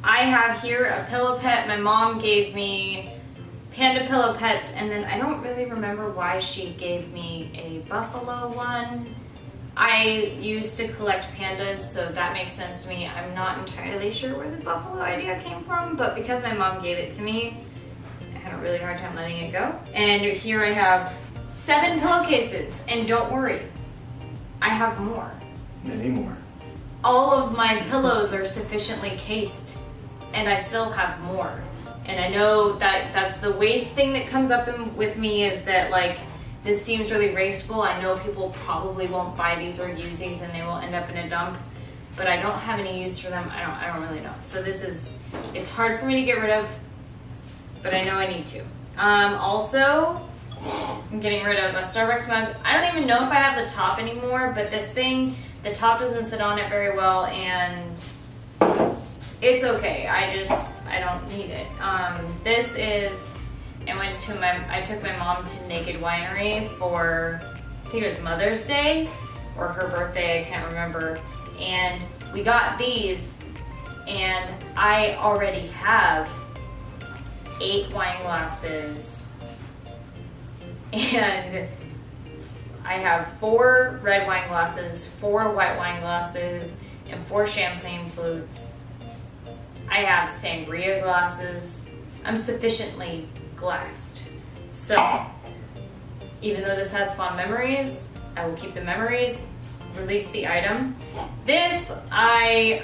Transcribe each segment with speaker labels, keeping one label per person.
Speaker 1: I have here a pillow pet. My mom gave me panda pillow pets, and then I don't really remember why she gave me a buffalo one. I used to collect pandas, so that makes sense to me. I'm not entirely sure where the buffalo idea came from, but because my mom gave it to me, I had a really hard time letting it go. And here I have 7 pillowcases, and don't worry, I have more.
Speaker 2: Many more.
Speaker 1: All of my pillows are sufficiently cased, and I still have more. And I know that that's the waste thing that comes up with me, is that like, this seems really wasteful. I know people probably won't buy these or use these and they will end up in a dump, but I don't have any use for them. I don't really know. So it's hard for me to get rid of, but I know I need to. Also, I'm getting rid of a Starbucks mug. I don't even know if I have the top anymore, but this thing, the top doesn't sit on it very well, and it's okay. I don't need it. This is, I took my mom to Naked Winery for, I think it was Mother's Day or her birthday, I can't remember. And we got these, and I already have 8 wine glasses, and I have 4 red wine glasses, 4 white wine glasses, and 4 champagne flutes. I have sangria glasses. I'm sufficiently glassed. So, even though this has fond memories, I will keep the memories, release the item. This, I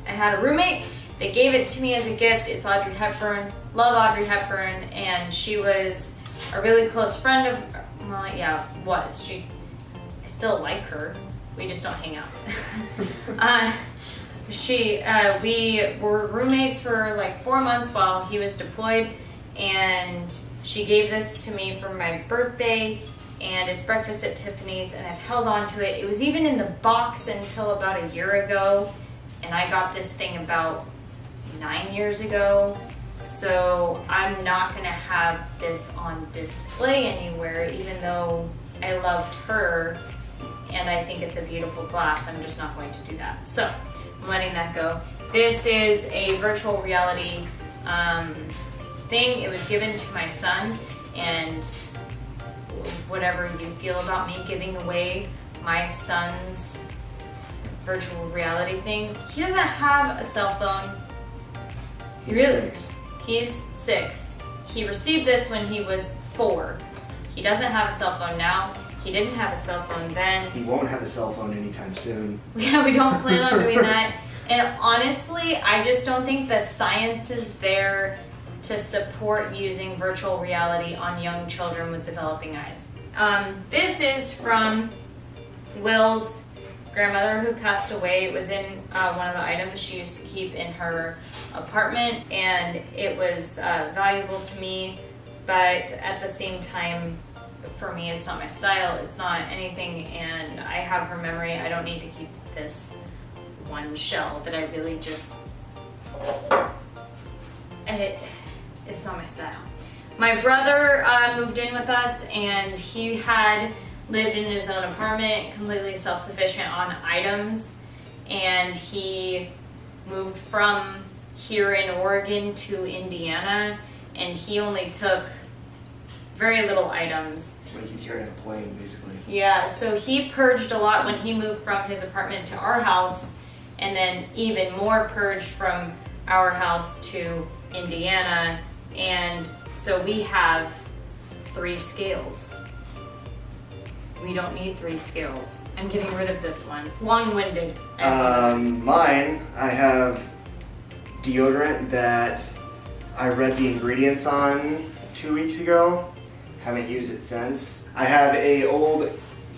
Speaker 1: had a roommate. They gave it to me as a gift. It's Audrey Hepburn. Love Audrey Hepburn, and she was a really close friend of, well, yeah, was. I still like her. We just don't hang out. We were roommates for like 4 months while he was deployed, and she gave this to me for my birthday, and it's breakfast at Tiffany's, and I've held on to it. It was even in the box until about a year ago, and I got this thing about 9 years ago, so I'm not gonna have this on display anywhere, even though I loved her and I think it's a beautiful glass. I'm just not going to do that. So I'm letting that go. This is a virtual reality thing. It was given to my son, and whatever you feel about me giving away my son's virtual reality thing, he doesn't have a cell phone. He's 6. He received this when he was 4. He doesn't have a cell phone now. He didn't have a cell phone then.
Speaker 2: He won't have a cell phone anytime soon.
Speaker 1: Yeah, we don't plan on doing that. And honestly, I just don't think the science is there to support using virtual reality on young children with developing eyes. This is from Will's grandmother who passed away. It was in one of the items she used to keep in her apartment, and it was valuable to me, but at the same time, for me, it's not my style, it's not anything, and I have her memory. I don't need to keep this one shell that I really just, it's not my style. My brother moved in with us, and he had lived in his own apartment, completely self-sufficient on items, and he moved from here in Oregon to Indiana, and he only took very little items.
Speaker 2: Like he carried a plane, basically.
Speaker 1: Yeah, so he purged a lot when he moved from his apartment to our house, and then even more purged from our house to Indiana, and so we have 3 scales. We don't need 3 scales. I'm getting rid of this one. Long-winded.
Speaker 2: Mine, I have deodorant that I read the ingredients on 2 weeks ago. Haven't used it since. I have a old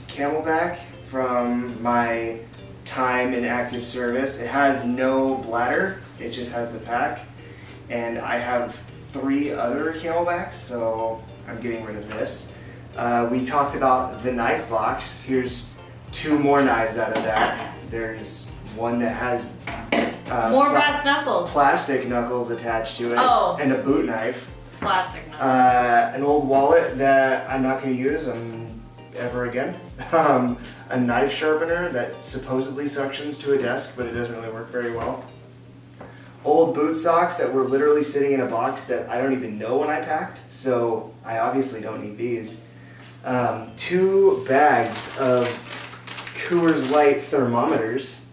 Speaker 2: Camelback from my time in active service. It has no bladder, it just has the pack. And I have 3 other Camelbacks, so I'm getting rid of this. We talked about the knife box. Here's 2 more knives out of that. There's one that has
Speaker 1: more brass knuckles.
Speaker 2: Plastic knuckles attached to it, and a boot knife.
Speaker 1: Plastic knuckles.
Speaker 2: An old wallet that I'm not going to use ever again. A knife sharpener that supposedly suctions to a desk, but it doesn't really work very well. old boot socks that were literally sitting in a box that I don't even know when I packed, so I obviously don't need these. 2 bags of Coors Light thermometers,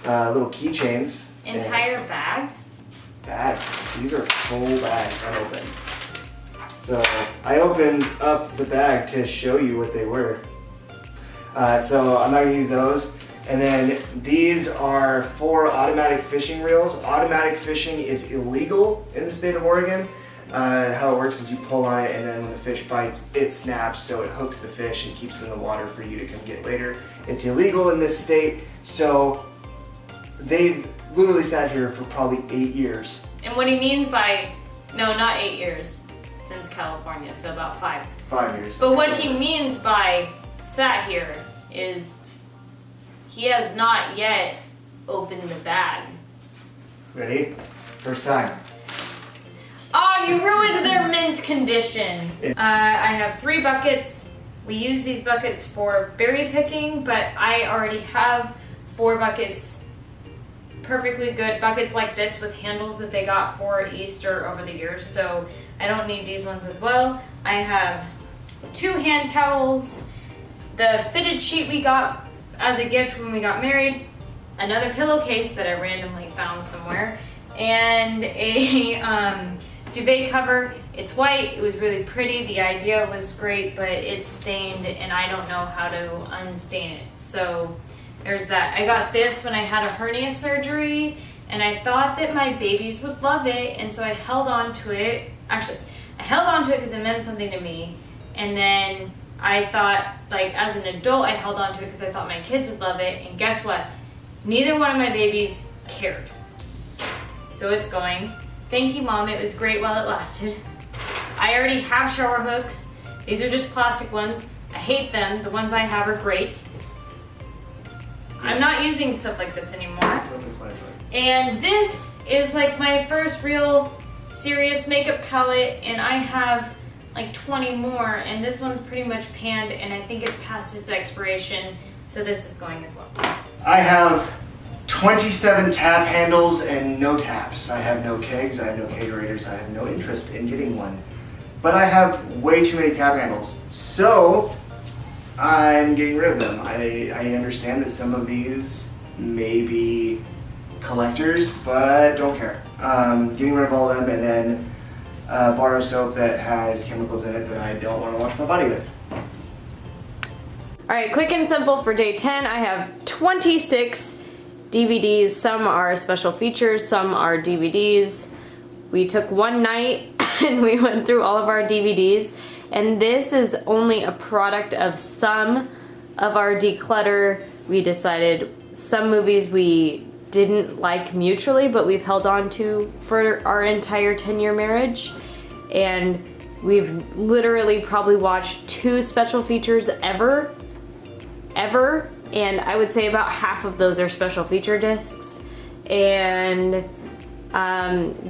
Speaker 2: little keychains.
Speaker 1: Entire bags?
Speaker 2: Bags. These are full bags unopened. So I opened up the bag to show you what they were. So I'm not gonna use those. And then these are 4 automatic fishing reels. Automatic fishing is illegal in the state of Oregon. How it works is you pull on it, and then when the fish bites, it snaps, so it hooks the fish and keeps it in the water for you to come get later. It's illegal in this state, so they've literally sat here for probably 8 years.
Speaker 1: And what he means by, no, not 8 years, since California, so about 5.
Speaker 2: 5 years.
Speaker 1: But what he means by sat here is he has not yet opened the bag.
Speaker 2: Ready? First time.
Speaker 1: Oh, you ruined their mint condition. I have 3 buckets. We use these buckets for berry picking, but I already have 4 buckets, perfectly good buckets like this with handles that they got for Easter over the years, so I don't need these ones as well. I have 2 hand towels, the fitted sheet we got as a gift when we got married, another pillowcase that I randomly found somewhere, and a duvet cover. It's white, it was really pretty, the idea was great, but it's stained and I don't know how to unstain it. So there's that. I got this when I had a hernia surgery and I thought that my babies would love it, and so I held on to it. Actually, I held on to it because it meant something to me, and then I thought, like, as an adult, I held on to it because I thought my kids would love it, and guess what? Neither one of my babies cared. So it's going. Thank you, Mom. It was great while it lasted. I already have shower hooks. These are just plastic ones. I hate them. The ones I have are great. I'm not using stuff like this anymore. And this is like my first real serious makeup palette, and I have like 20 more, and this one's pretty much panned, and I think it's past its expiration, so this is going as well.
Speaker 2: I have 27 tap handles and no taps. I have no kegs, I have no kegerators, I have no interest in getting one. But I have way too many tap handles, so I'm getting rid of them. I understand that some of these may be collectors, but don't care. Getting rid of all of them, and then bar soap that has chemicals in it that I don't want to wash my body with.
Speaker 1: Alright, quick and simple for day 10, I have 26 DVDs. Some are special features, some are DVDs. We took one night and we went through all of our DVDs, and this is only a product of some of our declutter. We decided some movies we didn't like mutually, but we've held on to for our entire 10-year marriage, and we've literally probably watched 2 special features ever, and I would say about half of those are special feature discs, and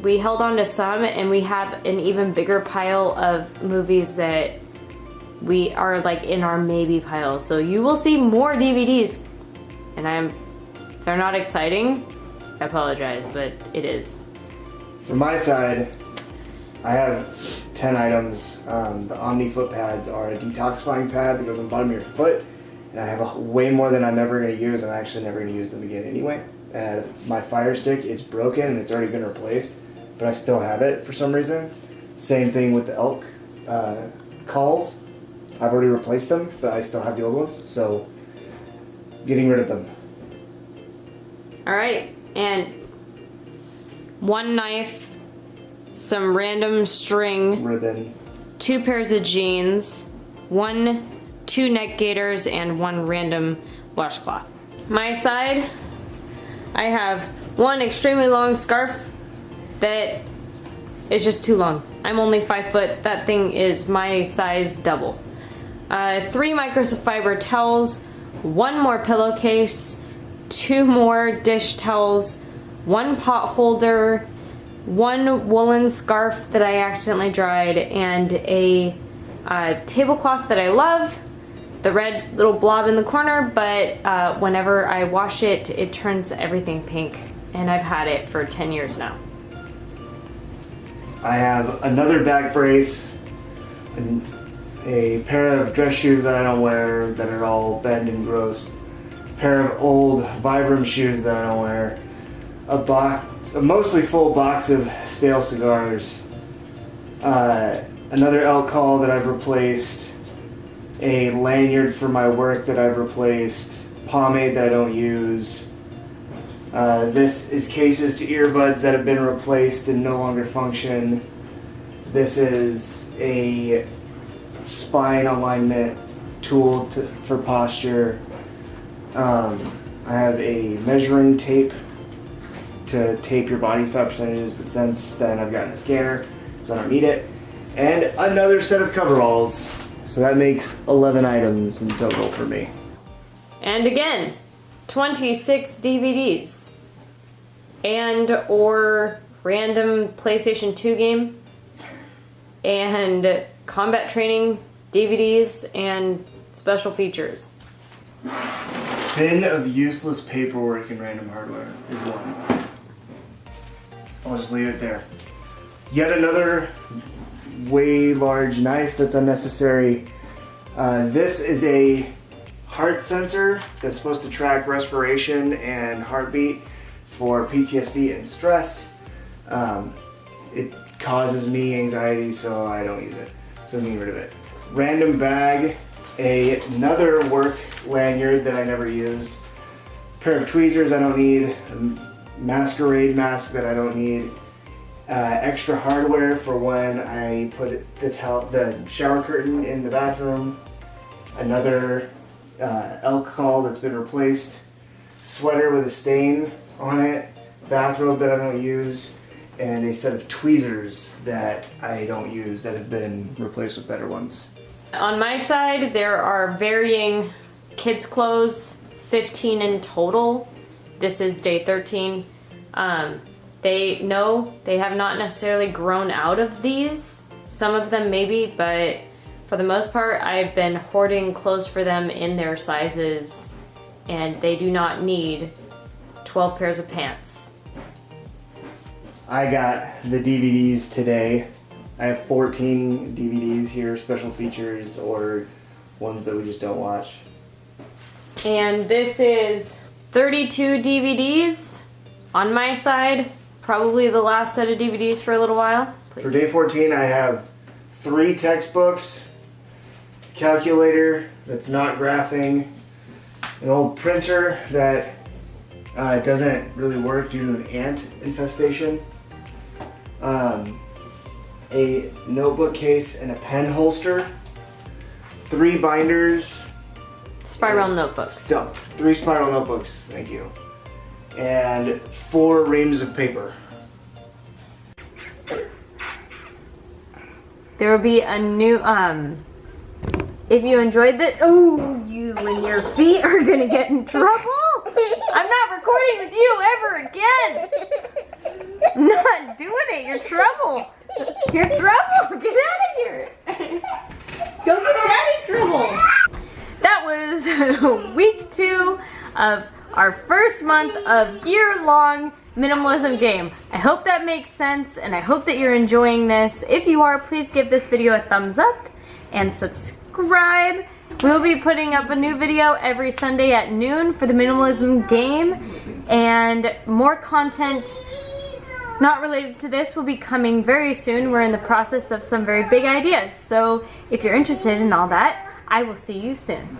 Speaker 1: we held on to some, and we have an even bigger pile of movies that we are like in our maybe pile. So you will see more DVDs, and they're not exciting, I apologize, but it is.
Speaker 2: From my side, I have 10 items. The Omni foot pads are a detoxifying pad that goes on the bottom of your foot, and I have way more than I'm ever going to use. I'm actually never going to use them again anyway. My Fire Stick is broken and it's already been replaced, but I still have it for some reason. Same thing with the elk calls. I've already replaced them, but I still have the old ones, so getting rid of them.
Speaker 1: Alright, and 1 knife, some random string,
Speaker 2: Ribbon.
Speaker 1: 2 pairs of jeans, 2 neck gaiters, and 1 random washcloth. My side, I have 1 extremely long scarf that is just too long. I'm only 5 foot. That thing is my size double. 3 microfiber towels, 1 more pillowcase, 2 more dish towels, 1 pot holder, 1 woolen scarf that I accidentally dried, and a tablecloth that I love. The red little blob in the corner, but whenever I wash it, it turns everything pink, and I've had it for 10 years now.
Speaker 2: I have another back brace, a pair of dress shoes that I don't wear that are all bent and gross, a pair of old Vibram shoes that I don't wear, a mostly full box of stale cigars, another alcohol that I've replaced, a lanyard for my work that I've replaced, pomade that I don't use. This is cases to earbuds that have been replaced and no longer function. This is a spine alignment tool for posture. I have a measuring tape to tape your body fat percentages, but since then I've gotten a scanner, so I don't need it. And another set of coveralls. So that makes 11 items in total for me.
Speaker 1: And again, 26 DVDs. And or random PlayStation 2 game. And combat training DVDs and special features.
Speaker 2: Bin of useless paperwork and random hardware is one. I'll just leave it there. Yet another way large knife that's unnecessary. This is a heart sensor that's supposed to track respiration and heartbeat for PTSD and stress. It causes me anxiety, so I don't use it. So I'm getting rid of it. Random bag, another work lanyard that I never used. A pair of tweezers I don't need. A masquerade mask that I don't need. Extra hardware for when I put the shower curtain in the bathroom. Another alcohol that's been replaced. Sweater with a stain on it. Bathrobe that I don't use. And a set of tweezers that I don't use that have been replaced with better ones.
Speaker 1: On my side, there are varying kids' clothes, 15 in total. This is day 13. They have not necessarily grown out of these. Some of them maybe, but for the most part, I've been hoarding clothes for them in their sizes, and they do not need 12 pairs of pants.
Speaker 2: I got the DVDs today. I have 14 DVDs here, special features or ones that we just don't watch.
Speaker 1: And this is 32 DVDs on my side. Probably the last set of DVDs for a little while. Please.
Speaker 2: For day 14, I have 3 textbooks, a calculator that's not graphing, an old printer that doesn't really work due to an ant infestation, a notebook case and a pen holster, 3 binders,
Speaker 1: Spiral notebooks.
Speaker 2: still 3 spiral notebooks, thank you, and 4 reams of paper.
Speaker 1: There will be a new, if you enjoyed this, oh, you and your feet are gonna get in trouble. I'm not recording with you ever again. I'm not doing it, you're trouble. You're trouble, get out of here. Go get daddy trouble. That was week 2 of our first month of year-long minimalism game. I hope that makes sense, and I hope that you're enjoying this. If you are, please give this video a thumbs up and subscribe. We'll be putting up a new video every Sunday at noon for the minimalism game, and more content not related to this will be coming very soon. We're in the process of some very big ideas, so if you're interested in all that, I will see you soon.